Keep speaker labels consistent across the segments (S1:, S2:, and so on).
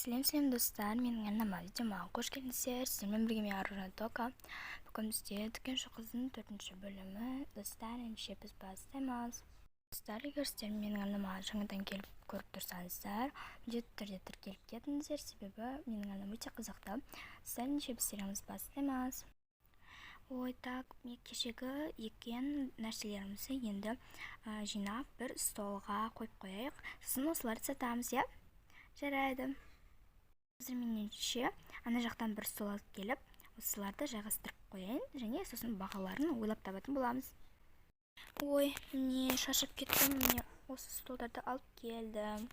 S1: Сәлем достар, менің арнама видеома қош келдіңіздер. Сіздермен бірге мен Аружан Тока. Бүгін бізде дүкенші қыздың 4-ші бөлімі. Достар, ендеше біз бастаймыз. Достар, егер сіздер менің арнама жаңадан келіп көріп тұрсаңыздар, міндетті түрде тіркеліп кетіңіздер, себебі менің арнам өте қызықты. Достар, ендеше біз сериямызды бастаймыз. Ой, так, кешегі екен нәрселерімізді енді жинап бір столға қойып қояйық. Сосын осыларды сатамыз, иә? Жарайды. Қазір меніңше ана жақтан бір стол алып келіп, осыларды жайғастырып қояйын, және сосын бағаларын ойлап табатын боламыз. Ой, міне шаршап кеттім, міне осы столдарды алып келдім.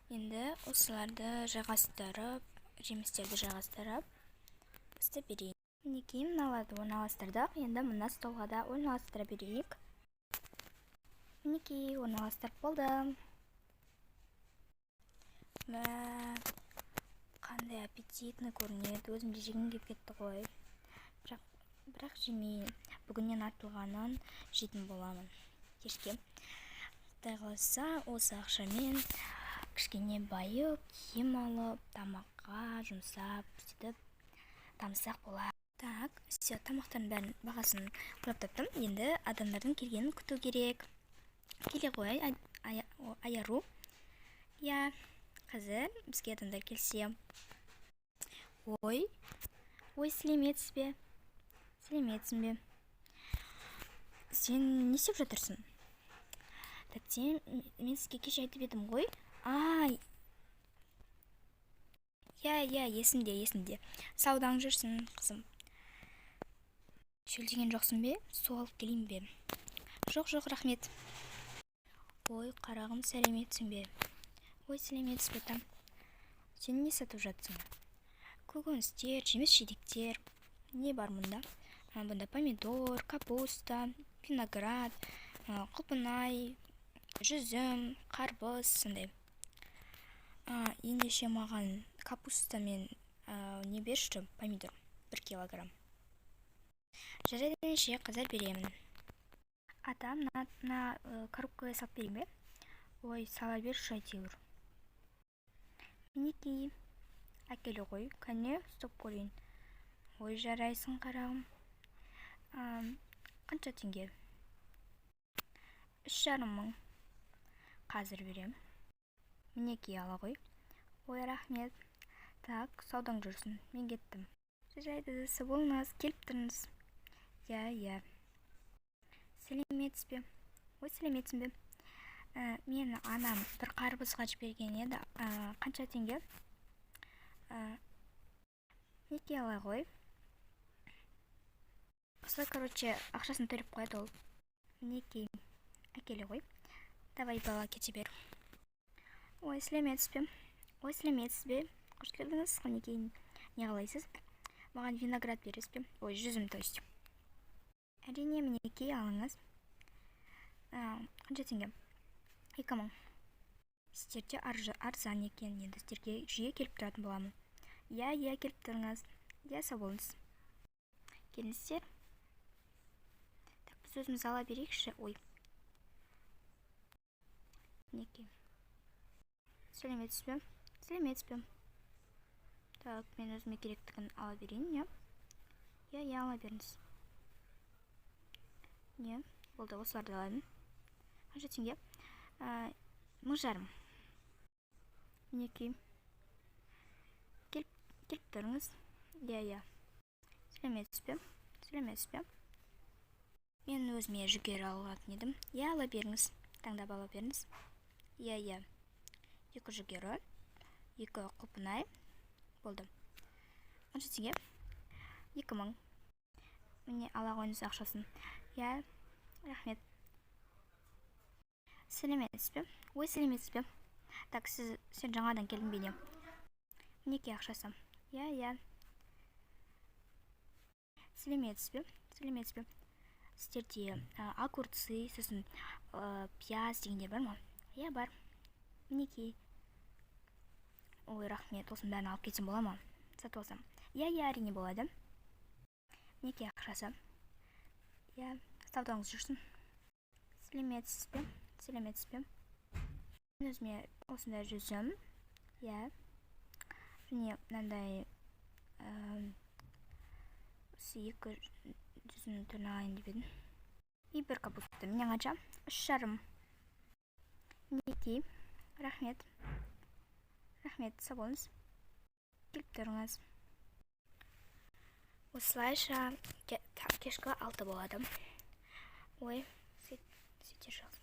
S1: Енді осыларды жайғастырып, жемістерді жайғастырып, істі берейін. Мінекей мыналарды орналастырдық, енді мына столға да орналастыра берейік. Мінекей орналастырып болды. Қандай аппетитный көрінеді, өзімде жегім келіп кетті ғой. Бірақ жемейін. Бүгіннен артылғанын жейтін боламын. Кешке. Құдай қаласа, осы ақшамен кішкене байып, киім алып, тамаққа жұмсап, сөйтіп тамсақ болады. Так, все, тамақтардың бәрін бағасын құрап таптым. Енді адамдардың келгенін күту керек. Келе қой, аяру. Я, қазір бізге адамдар келсе. Ой, сәлеметсіз бе? Сәлеметсің бе? Сен не істеп жатырсың? Так, мен сізге кеше айтып едім ғой. Я, есімде. Саудаң жүрсің, қызым. Шөлдеген жоқсың бе? Су алып келейін бе? Жоқ, рахмет. Ой, қарағым, сәлеметсің бе? Ой, сәлеметсіз бе, там. Сен не сатып жатсың? Көкөністер, жеміс-жидектер. Не бар мұнда? Бұнда помидор, капуста, виноград, құлпынай, жүзім, қарбыз, сондай. Ендеше маған капуста мен не берші, помидор, 1 килограмм. Жарайды, ендеше қазір беремін. Ата, мына коробкаға салып берейін бе? Ой, сала берші әйтеуір. Мінекей. Әкелі ғой, кәне, стоп көрейін. Ой, жарайсың, қарағым. Қанша теңге? 3,5 мың. Қазір берем. Мінекей ала ғой. Ой, рахмет. Так, саудаң жүрсін, мен кеттім. Жарайды, сау болыңыз, келіп тұрыңыз. Я. Сәлеметсіз бе? Ой, сәлеметсің бе? Мен анам бір қарбызға жіберген еді. Қанша теңге? Неке ала ғой. Осылай, короче, ақшасын төлеп қояды ол. Неке әкелі ғой. Давай, бала, кете бер. Ой, сәлеметсіз бе? Қош келдіңіз, неке не қалайсыз? Маған виноград бересіз бе? Ой, жүзім, то есть. Әрине, мінекей алыңыз. Қанша теңге? 2 мың. Сіздерде арзан екен, енді сіздерге жиі келіп тұратын боламын. Я, келіп тұрыңыз. Я, сау болыңыз. Келіңіздер. Так, біз өзіміз ала берейікші. Ой. Неке. Сәлеметсіз бе? Так, мен өзіме керектігін ала берейін, я? Я, ала беріңіз. Не, болды, осыларды алайын. Қанша теңге? 1,5 мың. Мінекей. Келіп тұрыңыз. Я. Сәлеметсіз бе? Мен өзіме жүгері алатын едім. Я, ала беріңіз. Таңдап ала беріңіз. Я. 2 жүгері, 2 құлпынай. Болды. Қанша теңге? 2 мың. Міне ала қойыңыз ақшасын. Я, рахмет. Сәлеметсіз бе? Ой, сәлеметсіз бе? Так, сен жаңадан келдің бе не? Мінекей ақшасы. Я. Сәлеметсіз бе? Сіздерде огурцы, сосын пияз дегенде бар ма? Я, бар. Мінекей. Ой, рахмет, осын бәрін алып кетсем бола ма? Сатып алсам. Я, әрине болады. Мінекей ақшасы. Я, саудаңыз жүрсін. Сәлеметсіз бе? Мен өзіме осында жүзім. Я. міне мынандай осы 200-нің түрін алайын деп едім. И бір капуста менен қанша? 3,5. Мінекей, рахмет. Рахмет, сау болыңыз. Келіп тұрыңыз. Осылайша кешкі 6 болады. Ой, сөйтер жақсы.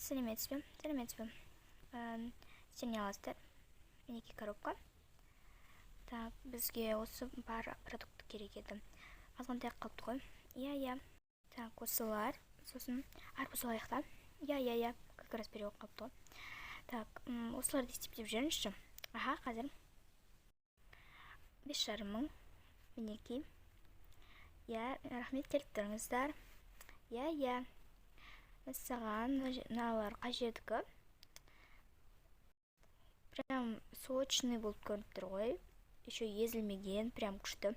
S1: Сәлеметсіз бе? Сәлеметсіз бе? Сен не аласыздар? Мінекей коробка. Так, бізге осы бар продукт керек еді. Азғантай қалыпты ғой. Иә. Так, осылар. Сосын арбуз алайық та. Иә. Как раз перевод қалыпты ғой. Так, осыларды істеп жүріңізші. Аха, қазір 5,5 мың. Мінекей. Иә, рахмет, келіп тұрыңыздар. Иә. Саған мыналар қажеткі. Прям сочный болып көрініп тұр ғой. Еще езілмеген, прям күшті.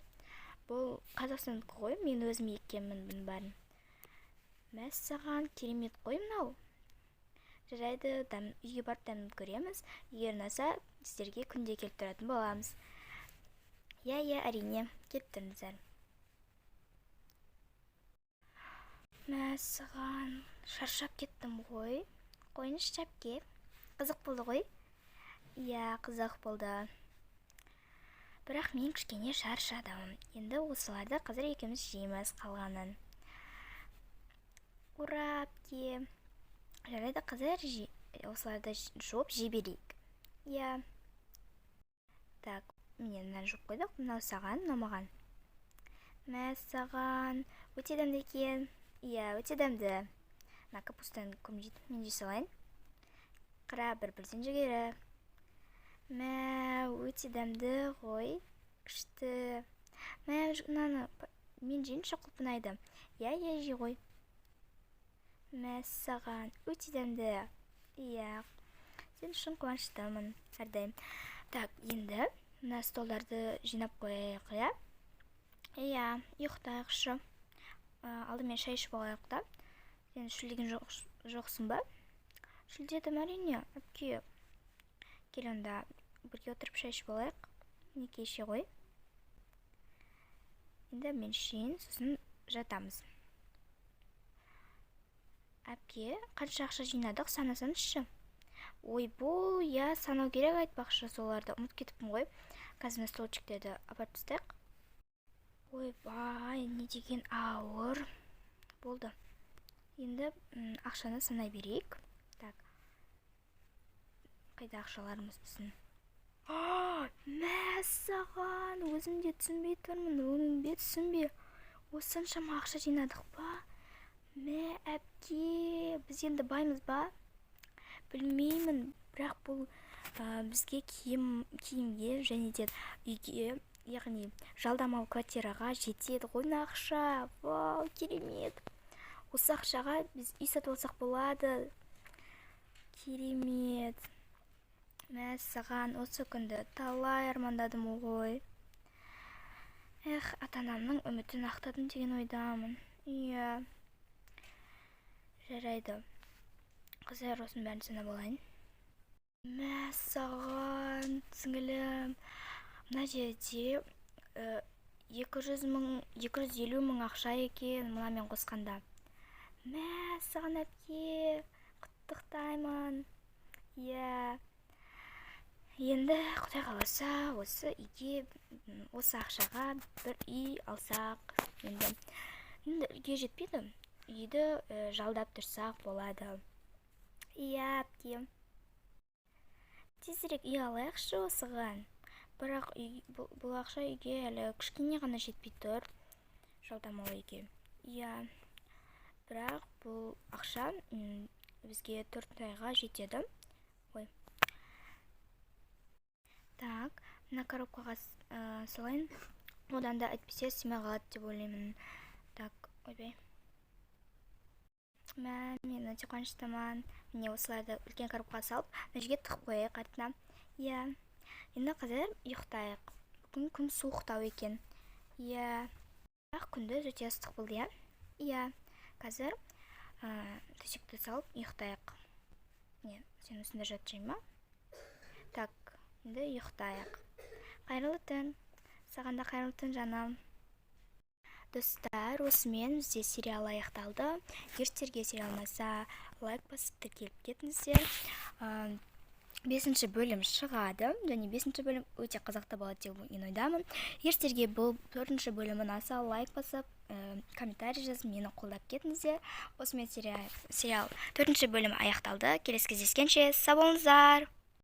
S1: Бұл Қазақстандық ғой, мен өзім екенмін бұның бәрін. Мәссаған, керемет қой мынау. Жарайды, үйге барып дәмін көреміз. Егер ұнаса, сіздерге күнде келіп тұратын боламыз. Иә, әрине, келіп тұрыңыздар. Мәссаған, шаршап кеттім ғой. Қойыңыз шапке. Қызық болды ғой? Иә, қызық болды. Бірақ мен кішкене шаршадым. Енді осыларды қазір екеуміз жейміз қалғанын. Ура, әпке. Жарайды, қазір осыларды жуып жей берейік. Иә. Так, мен мынаны жуып қойдық. Мынау саған, мынау маған. Мәссаған, өте дәмді екен. Иә, өте дәмді. Мына капустаны көмжейді, мен жей салайын. Қара бірден жегері. Мә, өте дәмді ғой. Күшті. Мә, мынаны мен жейінші құлпынайды. Иә, жей ғой. Мәссаған, өте дәмді. Иә, сен үшін қуаныштымын әрдайым. Так, енді мына столдарды жинап қояйық, иә? Иә, ұйықтайықшы. Алдымен шай ішіп алайық та. Сен шүлдеген жоқсың ба? Шүлдедім әрине, әпке. Кел онда бірге отырып шай ішіп алайық. Мінекей ше ғой. Енді мен ішейін, сосын жатамыз. Әпке, қанша ақша жинадық, санасаңызшы. Ой, бұл, я санау керек айтпақшы соларды. Ұмыт кетіппін ғой. Қазір столчиктерді апарып тастайық. Ой, бай, не деген ауыр. Болды. Енді ақшаны санай берейік. Так. Қайда ақшаларымыз біздің? Мәссаған, өзім де түсінбей тұрмын. Оның бе түсінбе. Осыншама ақша жинадық ба? Мә, әпке, біз енді баймыз ба? Білмеймін, бірақ бұл бізге киімге және де үйге, яғни жалдамалы квартираға жетеді ғой ақша. Вау, керемет. Осы ақшаға біз үй сатып алсақ болады. Керемет. Мәссаған, осы күнді талай армандадым ғой. Ата-анамның үмітін ақтадым деген ойдамын. Иә. Жарайды. Қазір осының бәрін санап алайын. Мәссаған, сіңілім. Мына жерде 250 мың ақша екен, мұнамен қосқанда. Мәссаған, әпке, құттықтаймын. Иә. Енді Құдай қаласа осы үйге, осы ақшаға бір үй алсақ. Енді үйге жетпейді. Үйді жалдап тұрсақ болады. Иә, әпке. Тезірек үй алайықшы осыған. Бірақ бұл ақша үйге әлі кішкене ғана жетпей тұр. Жалдамалы үйге. Иә. Бірақ бұл ақша бізге 4 айға жетеді. Ой. Так, мына коробкаға салайын. Одан да әйтпесе симай қалады деп ойлаймын. Так, ойбай. Мен өте қуаныштымын. Міне осыларды үлкен коробкаға салып, мына жерге тығып қояйық артына. Иә. Енді қазір ұйықтайық. Бүгін күн суықтау екен. Иә. Бірақ күндіз өте ыстық болды, иә? Иә. Қазір төсекті салып ұйықтайық. Не, сен осында жатып жайма? Так, Енді ұйықтайық. Қайырлы түн. Саған да қайырлы түн, жаным. Достар, осымен бізде сериал аяқталды. Егер сіздерге сериал ұнаса, лайк басып тіркеліп кетіңіздер. 5-ші бөлім шығады, және 5-ші бөлім өте қызықты болады деп мен ойдамын. Егер сіздерге бұл 4-ші бөлім ұнаса, лайк басып, комментарий жазып, мені қолдап кетіңіздер. Осымен сериал 4-ші бөлім аяқталды. Келесі кездескенше сау болыңыздар.